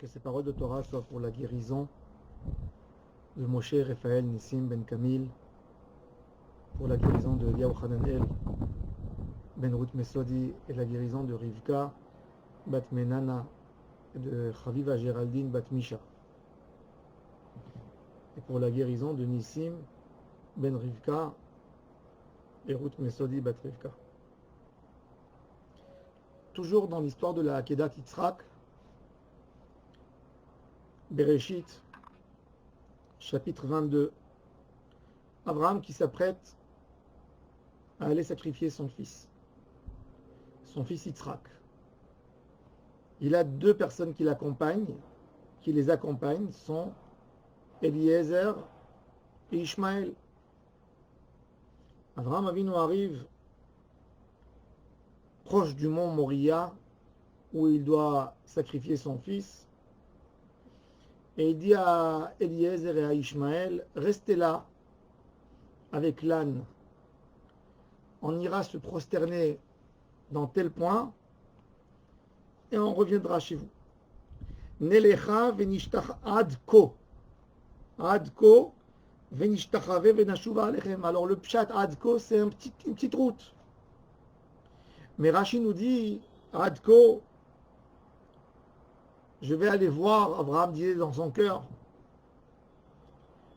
Que ces paroles de Torah soient pour la guérison de Moshe Raphaël Nissim Ben Kamil, pour la guérison de Eliyahu Hananel Ben Ruth Mesodi et la guérison de Rivka Bat Menana et de Chaviva Géraldine Bat Misha, et pour la guérison de Nissim Ben Rivka et Ruth Mesodi Bat Rivka. Toujours dans l'histoire de la Akedat Yitzhak, Bereshit, chapitre 22, Abraham qui s'apprête à aller sacrifier son fils Yitzhak. Il a deux personnes qui les accompagnent, sont Eliezer et Ishmaël. Abraham Avinu arrive proche du mont Moria où il doit sacrifier son fils. Et il dit à Eliezer et à Ishmaël, restez là avec l'âne. On ira se prosterner dans tel point et on reviendra chez vous. Nelecha venishtach adko. Adko venishtachave venashuva alechem. Alors le pshat adko, c'est une petite route. Mais Rashi nous dit, adko, je vais aller voir, Abraham disait dans son cœur,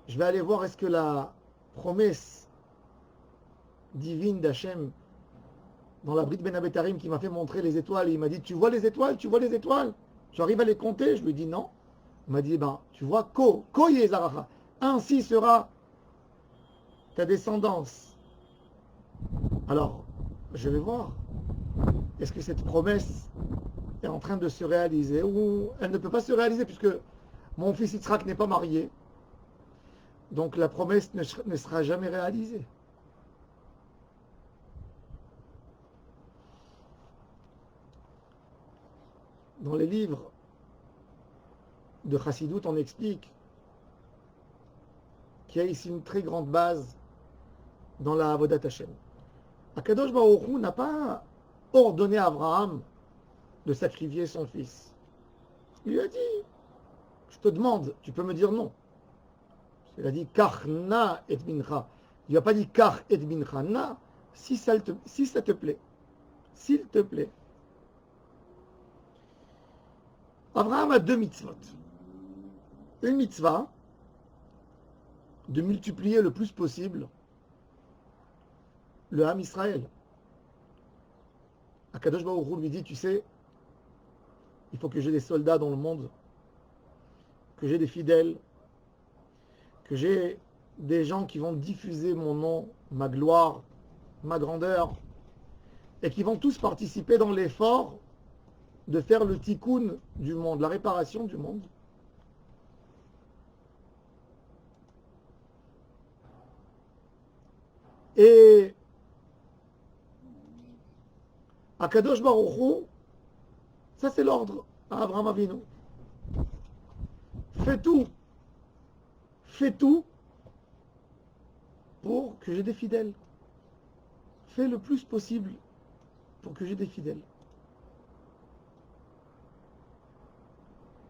je vais aller voir est-ce que la promesse divine d'Hachem dans la Brit Ben Abetarim qui m'a fait montrer les étoiles, il m'a dit, tu vois les étoiles, tu arrives à les compter? Je lui ai dit non. Il m'a dit, tu vois, Ko Yezaracha, ainsi sera ta descendance. Alors, je vais voir, est-ce que cette promesse est en train de se réaliser ou elle ne peut pas se réaliser puisque mon fils Yitzhak n'est pas marié, donc la promesse ne sera jamais réalisée. Dans les livres de Chassidut, on explique qu'il y a ici une très grande base dans la Avodat Hashem. Akadosh Baruch Hu n'a pas ordonné à Abraham de sacrifier son fils. Il lui a dit, je te demande, tu peux me dire non. Il a dit, Karna et mincha. Il n'a pas dit Kar et mincha na, si ça te plaît. S'il te plaît. Abraham a deux mitzvot. Une mitzvah, de multiplier le plus possible le Ham Israël. Akadosh Baruch Hu lui dit, tu sais, il faut que j'ai des soldats dans le monde, que j'ai des fidèles, que j'ai des gens qui vont diffuser mon nom, ma gloire, ma grandeur, et qui vont tous participer dans l'effort de faire le tikkun du monde, la réparation du monde. Et Akadosh Baruch Hu, ça c'est l'ordre à Abraham Avinu. Fais tout pour que j'ai des fidèles. Fais le plus possible pour que j'ai des fidèles.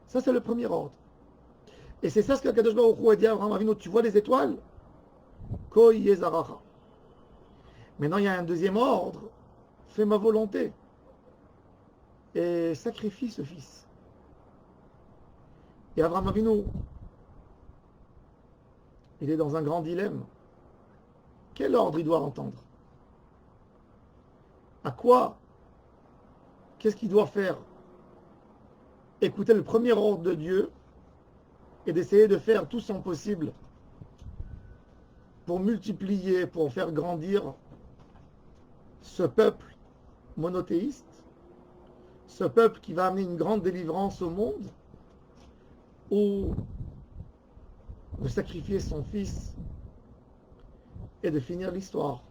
Ça c'est le premier ordre. Et c'est ça ce qu'Akadosh Baruch Hu a dit à Abraham Avinu, tu vois les étoiles? Ko yezaracha. Maintenant il y a un deuxième ordre, fais ma volonté et sacrifie ce fils. Et Abraham Avinu, il est dans un grand dilemme. Quel ordre il doit entendre? À quoi? Qu'est-ce qu'il doit faire? Écouter le premier ordre de Dieu et d'essayer de faire tout son possible pour multiplier, pour faire grandir ce peuple monothéiste, ce peuple qui va amener une grande délivrance au monde, ou de sacrifier son fils et de finir l'histoire,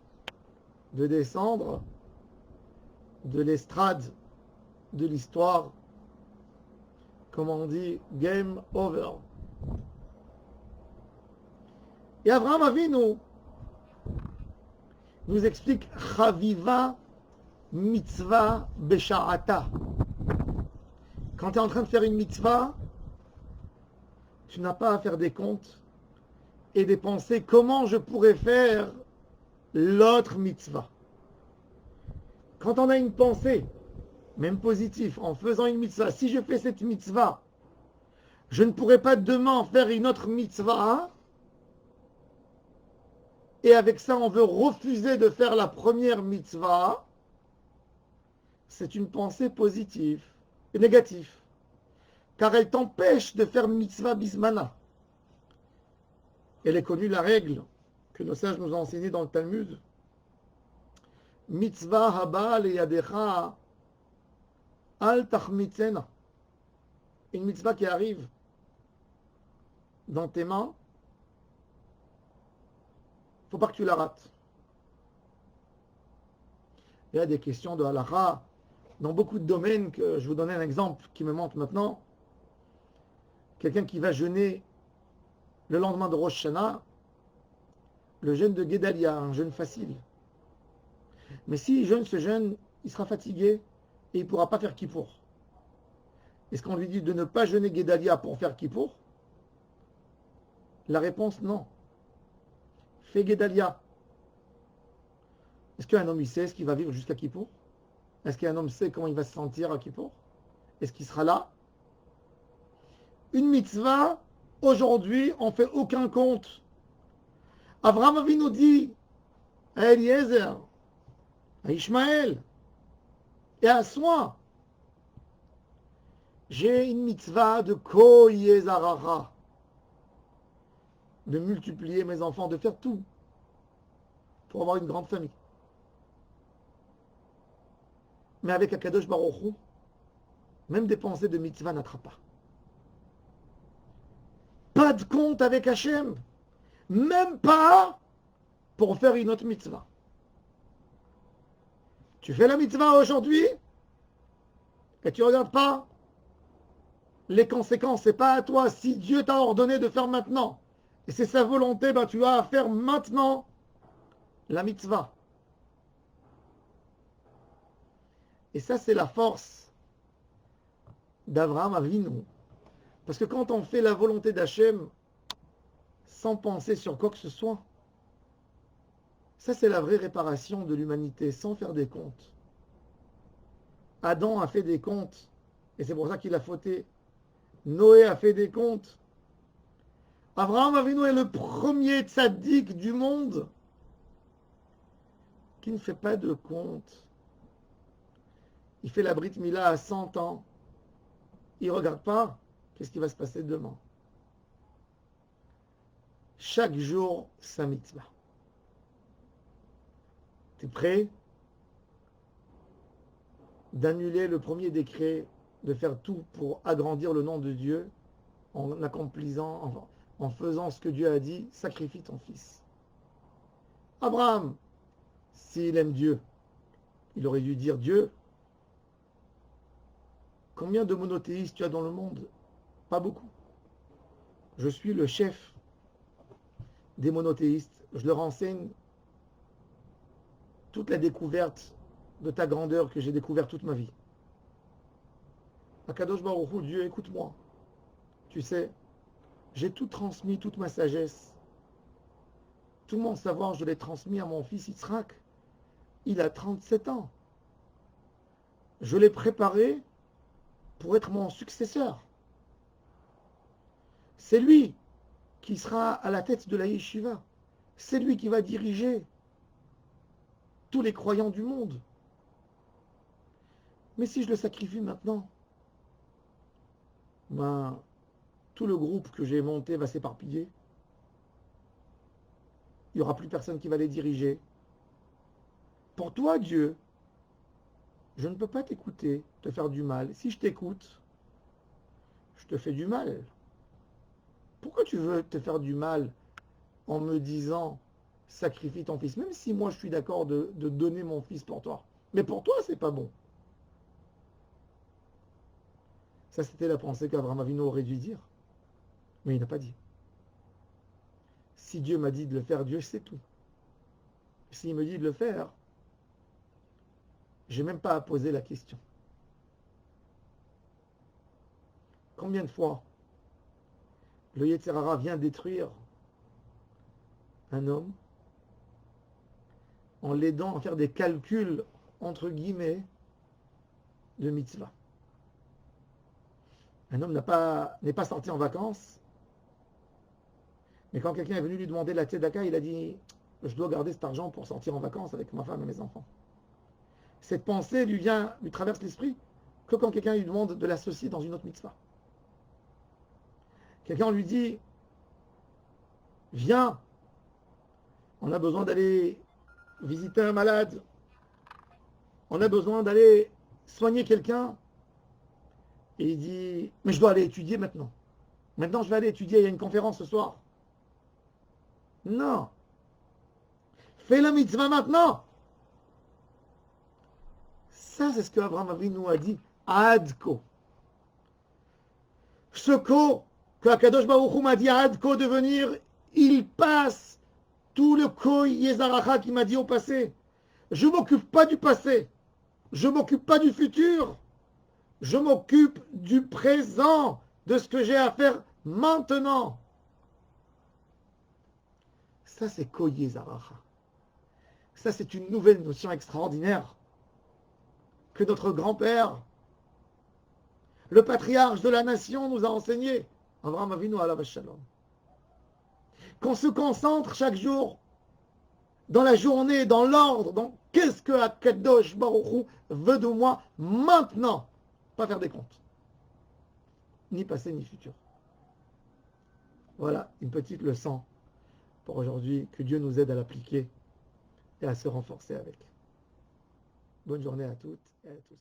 de descendre de l'estrade de l'histoire, comme on dit, game over. Et Abraham Avinu nous explique Chaviva mitzvah besha'ata. Quand tu es en train de faire une mitzvah, tu n'as pas à faire des comptes et des pensées comment je pourrais faire l'autre mitzvah. Quand on a une pensée, même positive, en faisant une mitzvah, si je fais cette mitzvah, je ne pourrais pas demain faire une autre mitzvah, et avec ça on veut refuser de faire la première mitzvah, c'est une pensée positive et négative, car elle t'empêche de faire mitzvah bismana. Elle est connue la règle que nos sages nous ont enseignée dans le Talmud. Mitzvah haba leyadecha al tachmitzena. Une mitzvah qui arrive dans tes mains, il ne faut pas que tu la rates. Il y a des questions de halakha dans beaucoup de domaines. Que je vous donne un exemple qui me montre maintenant. Quelqu'un qui va jeûner le lendemain de Rosh Hashanah, le jeûne de Guédalia, un jeûne facile. Mais s'il jeûne ce jeûne, il sera fatigué et il ne pourra pas faire Kippour. Est-ce qu'on lui dit de ne pas jeûner Guédalia pour faire Kippour? La réponse, non. Fais Guédalia. Est-ce qu'un homme il sait ce qu'il va vivre jusqu'à Kippour? Est-ce qu'un homme sait comment il va se sentir à Kippour? Est-ce qu'il sera là? Une mitzvah, aujourd'hui, on ne fait aucun compte. Abraham Avinu dit à Eliezer, à Ishmaël et à soi, j'ai une mitzvah de Koyezarara, de multiplier mes enfants, de faire tout pour avoir une grande famille. Mais avec Akadosh Baruch Hu, même des pensées de mitzvah n'attrapent pas. Pas de compte avec Hachem, même pas pour faire une autre mitzvah. Tu fais la mitzvah aujourd'hui et tu ne regardes pas les conséquences, c'est pas à toi. Si Dieu t'a ordonné de faire maintenant et c'est sa volonté, ben tu as à faire maintenant la mitzvah. Et ça, c'est la force d'Abraham Avinu. Parce que quand on fait la volonté d'Hachem sans penser sur quoi que ce soit, ça c'est la vraie réparation de l'humanité, sans faire des comptes. Adam a fait des comptes, et c'est pour ça qu'il a fauté. Noé a fait des comptes. Abraham Avinu est le premier tzaddik du monde qui ne fait pas de comptes. Il fait la Brit Mila à 100 ans. Il ne regarde pas qu'est-ce qui va se passer demain. Chaque jour, sa mitzvah. Tu es prêt d'annuler le premier décret, de faire tout pour agrandir le nom de Dieu en accomplissant, en faisant ce que Dieu a dit, sacrifie ton fils. Abraham, s'il aime Dieu, il aurait dû dire Dieu, combien de monothéistes tu as dans le monde? Pas beaucoup. Je suis le chef des monothéistes. Je leur enseigne toute la découverte de ta grandeur que j'ai découvert toute ma vie. Akadosh Baruch Hu, Dieu, écoute-moi. Tu sais, j'ai tout transmis, toute ma sagesse. Tout mon savoir, je l'ai transmis à mon fils Yitzhak. Il a 37 ans. Je l'ai préparé pour être mon successeur. C'est lui qui sera à la tête de la yeshiva. C'est lui qui va diriger tous les croyants du monde. Mais si je le sacrifie maintenant, ben, tout le groupe que j'ai monté va s'éparpiller. Il n'y aura plus personne qui va les diriger. Pour toi, Dieu, je ne peux pas t'écouter, te faire du mal. Si je t'écoute, je te fais du mal. Pourquoi tu veux te faire du mal en me disant sacrifie ton fils? Même si moi je suis d'accord de donner mon fils pour toi. Mais pour toi, c'est pas bon. Ça, c'était la pensée qu'Abraham Avinu aurait dû dire. Mais il n'a pas dit. Si Dieu m'a dit de le faire, Dieu sait tout. S'il me dit de le faire, je n'ai même pas à poser la question. Combien de fois le Yetzer Hara vient détruire un homme en l'aidant à faire des calculs, entre guillemets, de mitzvah. Un homme n'est pas sorti en vacances, mais quand quelqu'un est venu lui demander la tzedaka, il a dit « Je dois garder cet argent pour sortir en vacances avec ma femme et mes enfants. » Cette pensée lui traverse l'esprit que quand quelqu'un lui demande de l'associer dans une autre mitzvah. Quelqu'un lui dit « Viens, on a besoin d'aller visiter un malade, on a besoin d'aller soigner quelqu'un. » Et il dit « Mais je dois aller étudier maintenant. Maintenant, je vais aller étudier, il y a une conférence ce soir. » Non. Fais la mitzvah maintenant. Ça, c'est ce que Abraham Avinu a dit. Adko. Ce que Akadosh Baruch Hu m'a dit à Adko de venir, il passe tout le ko Yezaracha qui m'a dit au passé. Je ne m'occupe pas du passé. Je ne m'occupe pas du futur. Je m'occupe du présent, de ce que j'ai à faire maintenant. Ça, c'est ko Yezaracha. Ça, c'est une nouvelle notion extraordinaire que notre grand-père, le patriarche de la nation, nous a enseigné. Avraham Avinu alav shalom. Qu'on se concentre chaque jour dans la journée, dans l'ordre, dans qu'est-ce que Akadosh Baruch Hu veut de moi maintenant. Pas faire des comptes. Ni passé, ni futur. Voilà une petite leçon pour aujourd'hui. Que Dieu nous aide à l'appliquer et à se renforcer avec. Bonne journée à toutes et à tous.